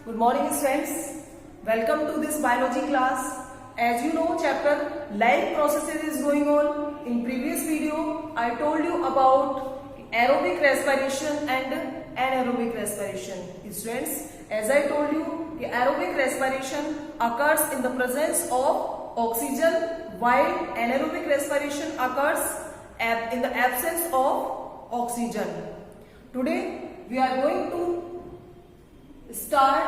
Good morning students. Welcome to this biology class. As you know, chapter life processes is going on. In previous video, I told you about aerobic respiration and anaerobic respiration. Students, as I told you, aerobic respiration occurs in the presence of oxygen, while anaerobic respiration occurs in the absence of oxygen. Today, we are going to start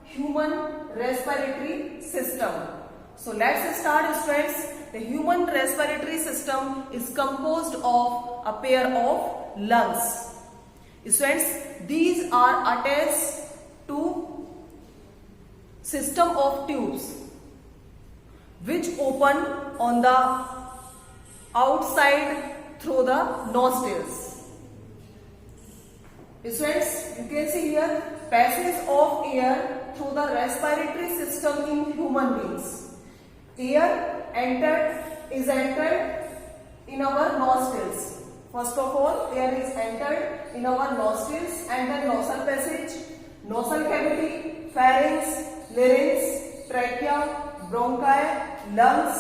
human respiratory system. So let's start students. The human respiratory system is composed of a pair of lungs. Students, these are attached to system of tubes which open on the outside through the nostrils. Students, you can see here passage of air through the respiratory system in human beings. Air is entered in our nostrils. First of all, air is entered in our nostrils and then nasal passage, nasal cavity, pharynx, larynx, trachea, bronchi, lungs,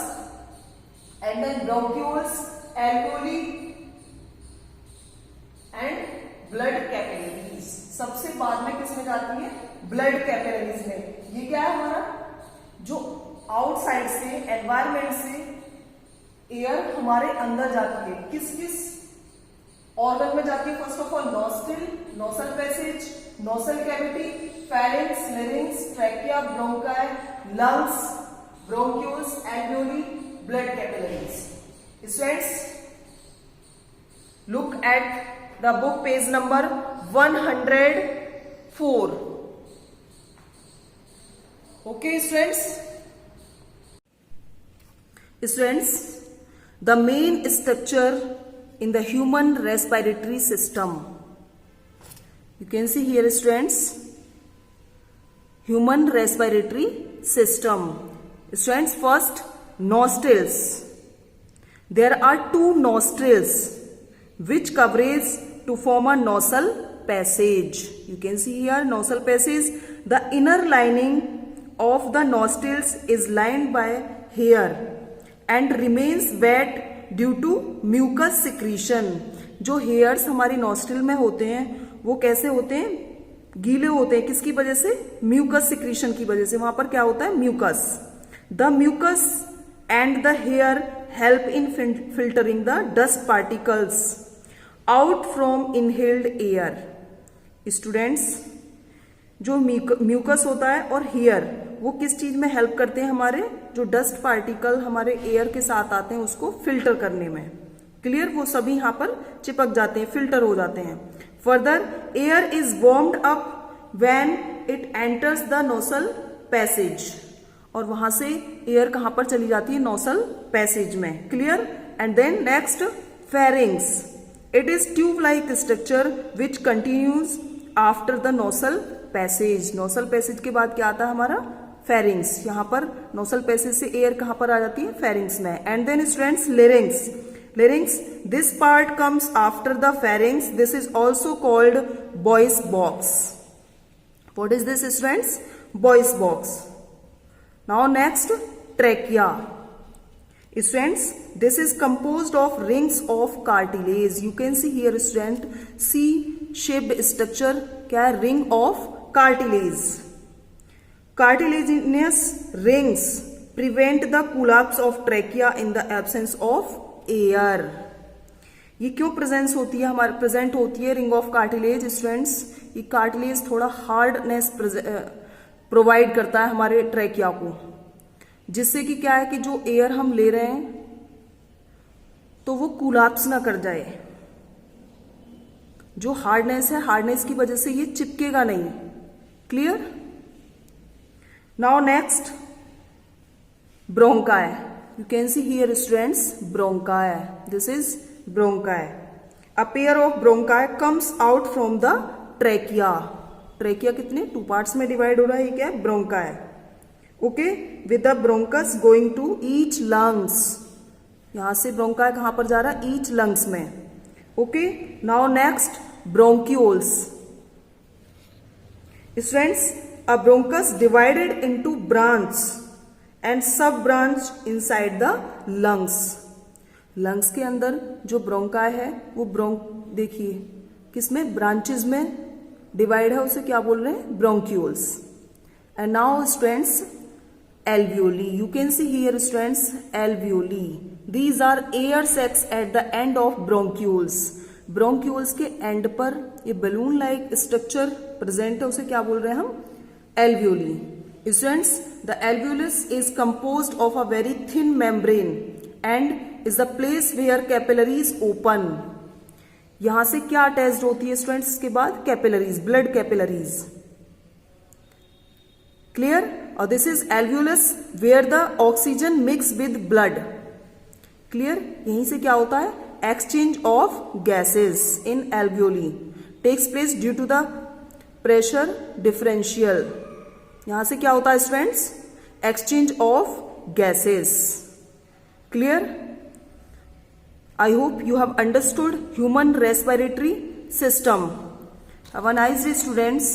and then bronchioles, alveoli, and blood capillaries. सबसे बाद में किसमें जाती है? Blood capillaries में. ये क्या है हमारा? जो आउटसाइड से एनवायरमेंट से एयर हमारे अंदर जाती है. किस किस ऑर्गन में जाती है? First of all nostril, nasal passage, nasal cavity, pharynx, larynx, trachea, bronchi, lungs, bronchioles, alveoli, blood capillaries. Students, look at the book page number 104. Okay students, the main structure in the human respiratory system, you can see here students, human respiratory system. Students, first nostrils. There are two nostrils which coverage to form a nasal passage. You can see here nasal passage. The inner lining of the nostrils is lined by hair and remains wet due to mucus secretion. जो hairs हमारी nostril में होते हैं वो कैसे होते हैं? गीले होते हैं. किसकी वजह से? mucus secretion की वजह से. वहां पर क्या होता है? mucus. The mucus and the hair help in filtering the dust particles out from inhaled air. Students, जो म्यूकस होता है और हेयर वो किस चीज में हेल्प करते हैं? हमारे जो डस्ट पार्टिकल हमारे एयर के साथ आते हैं उसको फिल्टर करने में. क्लियर? वो सभी यहां पर चिपक जाते हैं, फिल्टर हो जाते हैं. Further, air is warmed up when it enters the nasal passage. और वहां से एयर कहां पर चली जाती है? नोसल पैसेज में. Clear? And then next, pharynx. It is tube-like structure which continues after the nasal passage. Nasal passage के बाद क्या आता है हमारा? Pharynx. यहाँ पर nasal passage से air कहाँ पर आ जाती है? Pharynx में. And then students, larynx. Larynx. This part comes after the pharynx. This is also called voice box. What is this students? Voice box. Now next, trachea. Students, this is composed of rings of cartilage. You can see here student, C-shaped structure क्या है? Ring of cartilage. Cartilaginous rings prevent the collapse of trachea in the absence of air. ये क्यों presence होती है? हमारे present होती है ring of cartilage. Students, ये कार्टिलेज थोड़ा हार्डनेस प्रोवाइड करता है हमारे ट्रैकिया को, जिससे कि क्या है कि जो एयर हम ले रहे हैं तो वो कोलैप्स ना कर जाए. जो हार्डनेस है, हार्डनेस की वजह से ये चिपकेगा नहीं. Clear? Now next, bronchi. You can see here students, bronchi. This is bronchi. A pair of bronchi comes out from the trachea. Trachea कितने? 2 पार्ट्स में डिवाइड हो रहा है. ये क्या है? Bronchi. Okay, with the bronchus going to each lungs. यहां से ब्रोंकाई कहां पर जा रहा है? ईच लंग्स में. Okay, now next, bronchioles. Students, a bronchus divided into branch and sub branch inside the lungs. Lungs के अंदर जो ब्रोंकाई है वो देखिए किसमें, ब्रांचेस में डिवाइड है, उसे क्या बोल रहे हैं, bronchioles. And now students, alveoli. You can see here students, alveoli. These are air sacs at the end of bronchioles. Bronchioles के एंड पर ये बलून लाइक स्ट्रक्चर प्रेजेंट है, उसे क्या बोल रहे हैं हम, alveoli. Students, the alveolus is composed of a very thin membrane and is the place where capillaries open. यहां से क्या अटैच्ड होती है स्टूडेंट्स, इसके बाद कैपिलरीज, ब्लड कैपिलरीज. क्लियर? और this is alveolus where the oxygen mix with blood. Clear? यहीं से क्या होता है, exchange of gases in alveoli takes place due to the pressure differential. यहां से क्या होता है students, exchange of gases. Clear? I hope you have understood human respiratory system. Have a nice day students.